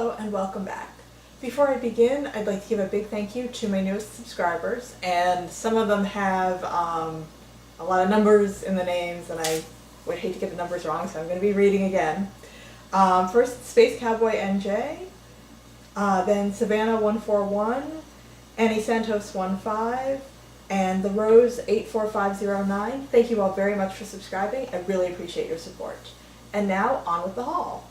Hello and welcome back. Before I begin, I'd like to give a big thank you to my newest subscribers, and some of them have a lot of numbers in the names, and I would hate to get the numbers wrong, so I'm going to be reading again. First, Space Cowboy NJ, then Savannah 141, Annie Santos 15, and The Rose 84509. Thank you all very much for subscribing. I really appreciate your support. And now, on with the haul.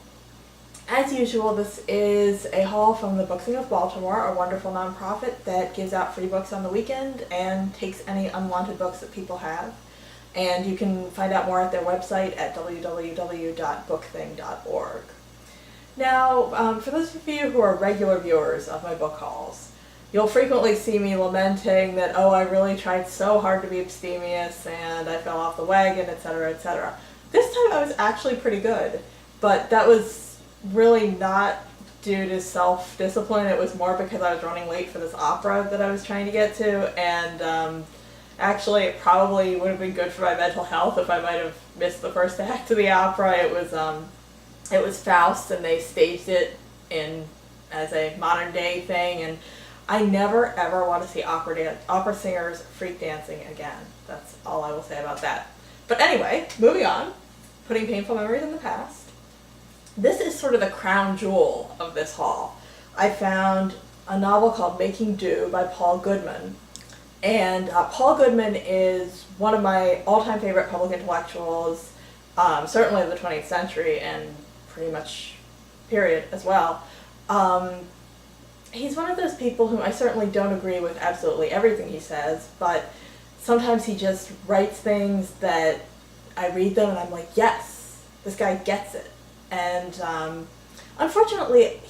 As usual, this is a haul from the Booksing of Baltimore, a wonderful nonprofit that gives out free books on the weekend and takes any unwanted books that people have. And you can find out more at their website at www.bookthing.org. Now, for those of you who are regular viewers of my book hauls, you'll frequently see me lamenting that, oh, I really tried so hard to be abstemious and I fell off the wagon, etc., etc. This time I was actually pretty good, but that was really not due to self-discipline. It was more because I was running late for this opera that I was trying to get to, and actually it probably would have been good for my mental health if I might have missed the first act of the opera. It was Faust, and they staged it as a modern day thing, and I never ever want to see opera singers freak dancing again. That's all I will say about that. But anyway, moving on, putting painful memories in the past. This is sort of the crown jewel of this haul. I found a novel called Making Do by Paul Goodman. And Paul Goodman is one of my all-time favorite public intellectuals, certainly of the 20th century and pretty much period as well. He's one of those people whom I certainly don't agree with absolutely everything he says, but sometimes he just writes things that I read them and I'm like, yes, this guy gets it. And unfortunately,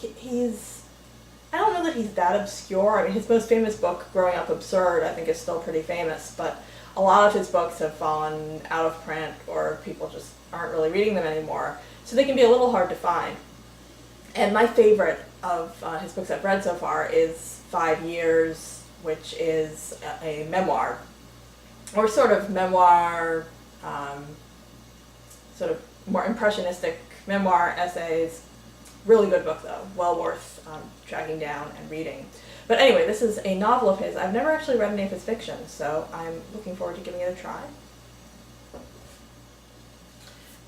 I don't know that he's that obscure. I mean, his most famous book, Growing Up Absurd, I think is still pretty famous, but a lot of his books have fallen out of print, or people just aren't really reading them anymore, so they can be a little hard to find. And my favorite of his books I've read so far is 5 Years, which is a memoir, or sort of memoir, sort of more impressionistic memoir essays. Really good book though, well worth tracking down and reading. But anyway, this is a novel of his. I've never actually read any of his fiction, so I'm looking forward to giving it a try.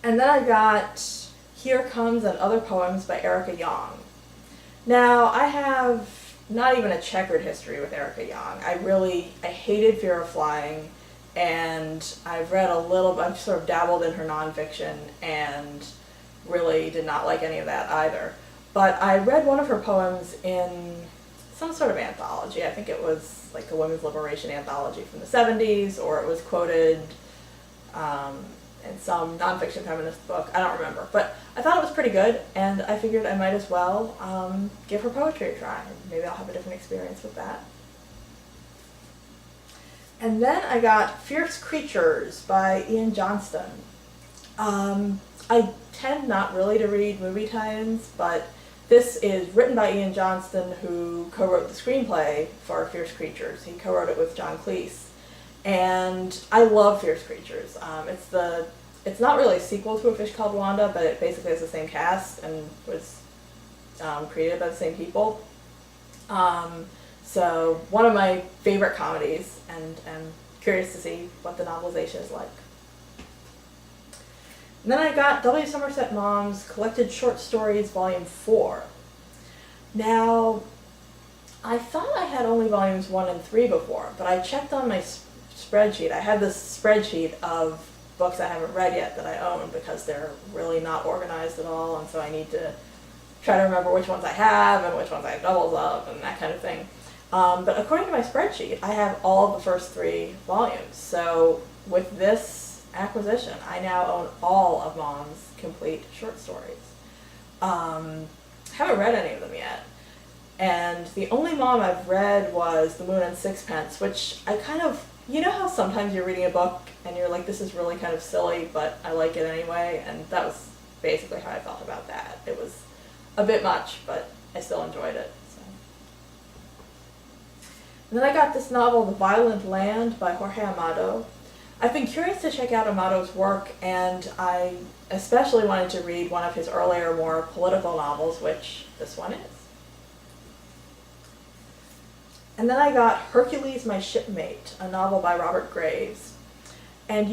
And then I got Here Comes and Other Poems by Erica Jong. Now, I have not even a checkered history with Erica Jong. I hated Fear of Flying, and I've read a little, I've sort of dabbled in her nonfiction, and really did not like any of that either. But I read one of her poems in some sort of anthology. I think it was like a women's liberation anthology from the 70s, or it was quoted in some nonfiction feminist book. I don't remember. But I thought it was pretty good, and I figured I might as well give her poetry a try. Maybe I'll have a different experience with that. And then I got Fierce Creatures by Ian Johnston. I tend not really to read movie tie-ins, but this is written by Ian Johnston, who co-wrote the screenplay for Fierce Creatures. He co-wrote it with John Cleese. And I love Fierce Creatures. It's not really a sequel to A Fish Called Wanda, but it basically has the same cast and was created by the same people. So one of my favorite comedies, and I'm curious to see what the novelization is like. And then I got W. Somerset Maugham's Collected Short Stories, Volume 4. Now, I thought I had only Volumes 1 and 3 before, but I checked on my spreadsheet. I have this spreadsheet of books I haven't read yet that I own because they're really not organized at all, and so I need to try to remember which ones I have and which ones I have doubles of and that kind of thing. But according to my spreadsheet, I have all of the first 3 volumes. So with this acquisition, I now own all of Maugham's complete short stories. Haven't read any of them yet. And the only Maugham I've read was The Moon and Sixpence, which I kind of, you know how sometimes you're reading a book and you're like, this is really kind of silly, but I like it anyway, and that was basically how I felt about that. It was a bit much, but I still enjoyed it. So. And then I got this novel, The Violent Land by Jorge Amado. I've been curious to check out Amato's work, and I especially wanted to read one of his earlier, more political novels, which this one is. And then I got Hercules, My Shipmate, a novel by Robert Graves. And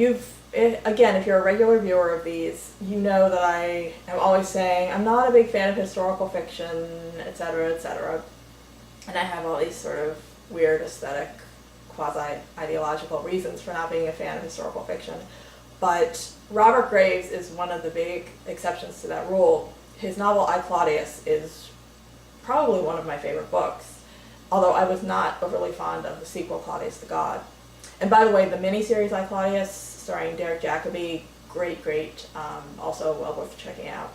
again, if you're a regular viewer of these, you know that I am always saying I'm not a big fan of historical fiction, etc., etc. And I have all these sort of weird aesthetic, quasi-ideological reasons for not being a fan of historical fiction. But Robert Graves is one of the big exceptions to that rule. His novel, I, Claudius, is probably one of my favorite books, although I was not overly fond of the sequel, Claudius the God. And by the way, the miniseries I, Claudius, starring Derek Jacobi, great, also well worth checking out.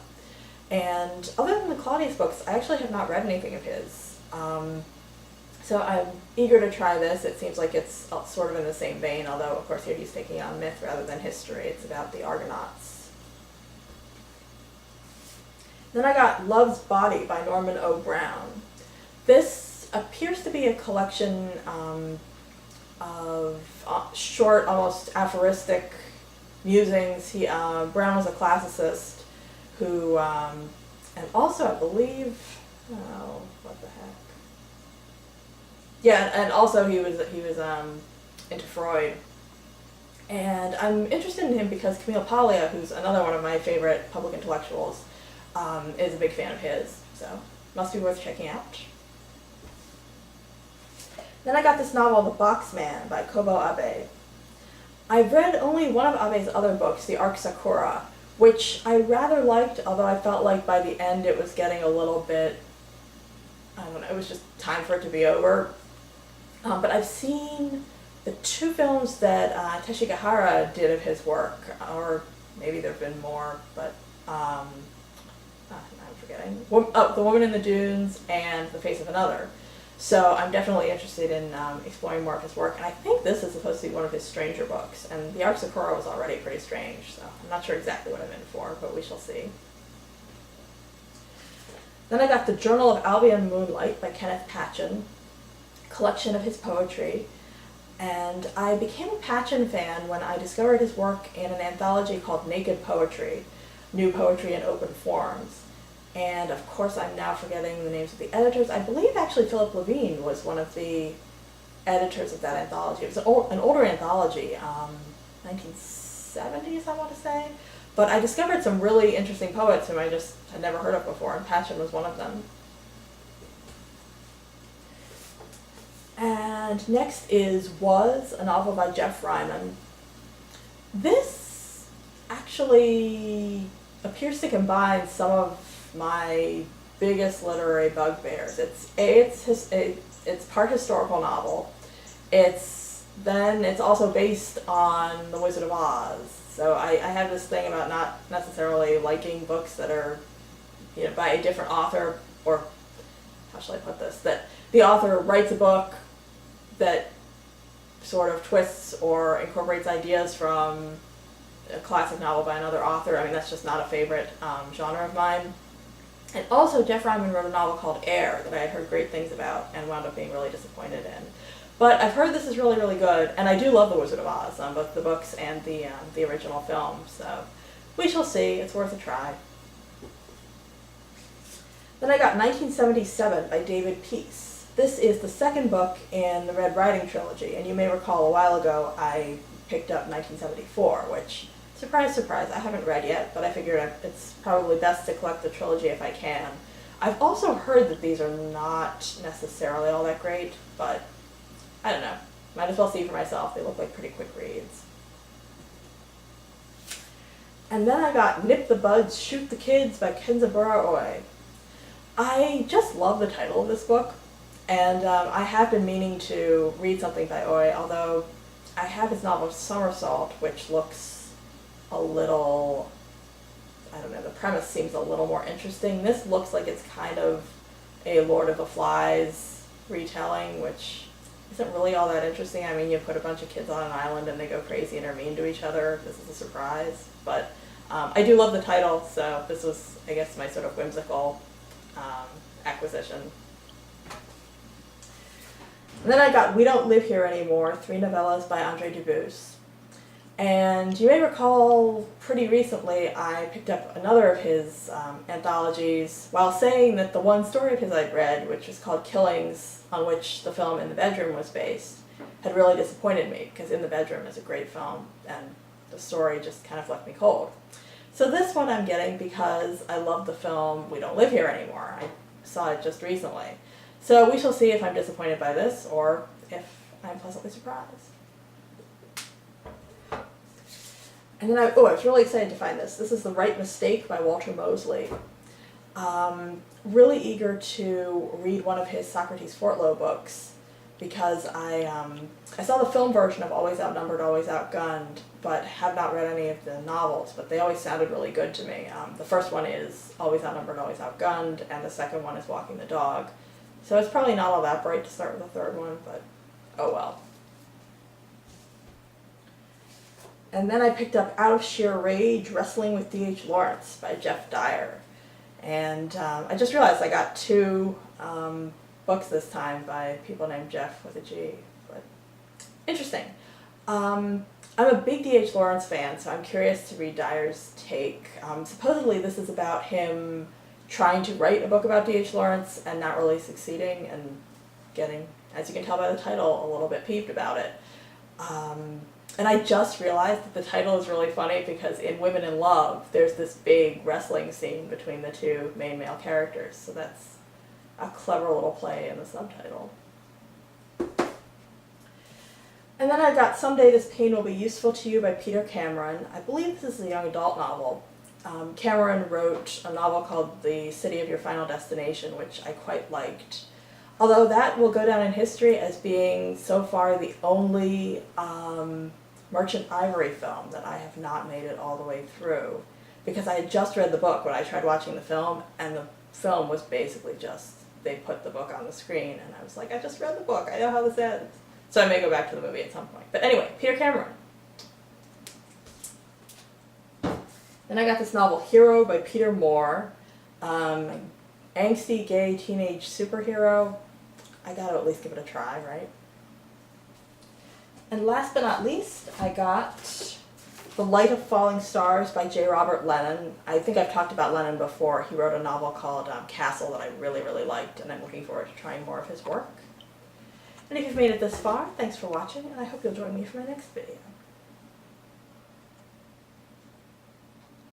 And other than the Claudius books, I actually have not read anything of his. So I'm eager to try this. It seems like it's sort of in the same vein, although of course here he's taking on myth rather than history. It's about the Argonauts. Then I got Love's Body by Norman O. Brown. This appears to be a collection of short, almost aphoristic musings. Brown was a classicist who, and also I believe, oh, what the heck? Yeah, and also he was into Freud. And I'm interested in him because Camille Paglia, who's another one of my favorite public intellectuals, is a big fan of his. So must be worth checking out. Then I got this novel, The Boxman by Kobo Abe. I've read only one of Abe's other books, The Arc Sakura, which I rather liked, although I felt like by the end it was getting a little bit, I don't know, it was just time for it to be over. But I've seen the 2 films that Teshigahara did of his work, or maybe there have been more, but I'm forgetting. The Woman in the Dunes and The Face of Another. So I'm definitely interested in exploring more of his work, and I think this is supposed to be one of his stranger books, and The Arc Sakura was already pretty strange, so I'm not sure exactly what I'm in for, but we shall see. Then I got The Journal of Albion Moonlight by Kenneth Patchen, collection of his poetry, and I became a Patchen fan when I discovered his work in an anthology called Naked Poetry, New Poetry in Open Forms. And of course I'm now forgetting the names of the editors. I believe actually Philip Levine was one of the editors of that anthology. It was an older anthology, 1970s I want to say. But I discovered some really interesting poets whom I just had never heard of before, and Patchen was one of them. And next is Was, a novel by Jeff Ryman. This actually appears to combine some of my biggest literary bugbears. It's part historical novel. It's also based on The Wizard of Oz. So I have this thing about not necessarily liking books that are, by a different author, or how shall I put this, that the author writes a book that sort of twists or incorporates ideas from a classic novel by another author. I mean, that's just not a favorite genre of mine. And also, Jeff Ryman wrote a novel called Air that I had heard great things about and wound up being really disappointed in. But I've heard this is really, really good, and I do love The Wizard of Oz, both the books and the original film, so we shall see. It's worth a try. Then I got 1977 by David Peace. This is the second book in the Red Riding trilogy, and you may recall a while ago I picked up 1974, which, surprise, surprise, I haven't read yet, but I figured it's probably best to collect the trilogy if I can. I've also heard that these are not necessarily all that great, but I don't know. Might as well see for myself. They look like pretty quick reads. And then I got Nip the Buds, Shoot the Kids by Kenzaburo Oe. I just love the title of this book, and I have been meaning to read something by Oe, although I have his novel Somersault, which looks a little, I don't know, the premise seems a little more interesting. This looks like it's kind of a Lord of the Flies retelling, which isn't really all that interesting. I mean, you put a bunch of kids on an island and they go crazy and are mean to each other. This is a surprise. But I do love the title, so this was, I guess, my sort of whimsical acquisition. And then I got We Don't Live Here Anymore, 3 novellas by Andre Dubus. And you may recall pretty recently I picked up another of his anthologies while saying that the one story of his I'd read, which was called Killings, on which the film In the Bedroom was based, had really disappointed me, because In the Bedroom is a great film and the story just kind of left me cold. So this one I'm getting because I love the film We Don't Live Here Anymore. I saw it just recently. So we shall see if I'm disappointed by this or if I'm pleasantly surprised. And then I was really excited to find this. This is The Right Mistake by Walter Mosley. Really eager to read one of his Socrates Fortlow books because I saw the film version of Always Outnumbered, Always Outgunned, but have not read any of the novels, but they always sounded really good to me. The first one is Always Outnumbered, Always Outgunned, and the second one is Walking the Dog. So it's probably not all that bright to start with the third one, but oh well. And then I picked up Out of Sheer Rage, Wrestling with D.H. Lawrence by Jeff Dyer. And I just realized I got two books this time by people named Jeff with a G. But interesting. I'm a big D.H. Lawrence fan, so I'm curious to read Dyer's take. Supposedly this is about him trying to write a book about D.H. Lawrence and not really succeeding and getting, as you can tell by the title, a little bit peeved about it. And I just realized that the title is really funny because in Women in Love, there's this big wrestling scene between the two main male characters. So that's a clever little play in the subtitle. And then I got Someday This Pain Will Be Useful to You by Peter Cameron. I believe this is a young adult novel. Cameron wrote a novel called The City of Your Final Destination, which I quite liked. Although that will go down in history as being so far the only Merchant Ivory film that I have not made it all the way through. Because I had just read the book when I tried watching the film, and the film was basically just, they put the book on the screen, and I was like, I just read the book, I know how this ends. So I may go back to the movie at some point. But anyway, Peter Cameron. Then I got this novel, Hero by Peter Moore. Angsty, gay, teenage superhero. I gotta at least give it a try, right? And last but not least, I got The Light of Falling Stars by J. Robert Lennon. I think I've talked about Lennon before. He wrote a novel called Castle that I really, really liked, and I'm looking forward to trying more of his work. And if you've made it this far, thanks for watching, and I hope you'll join me for my next video.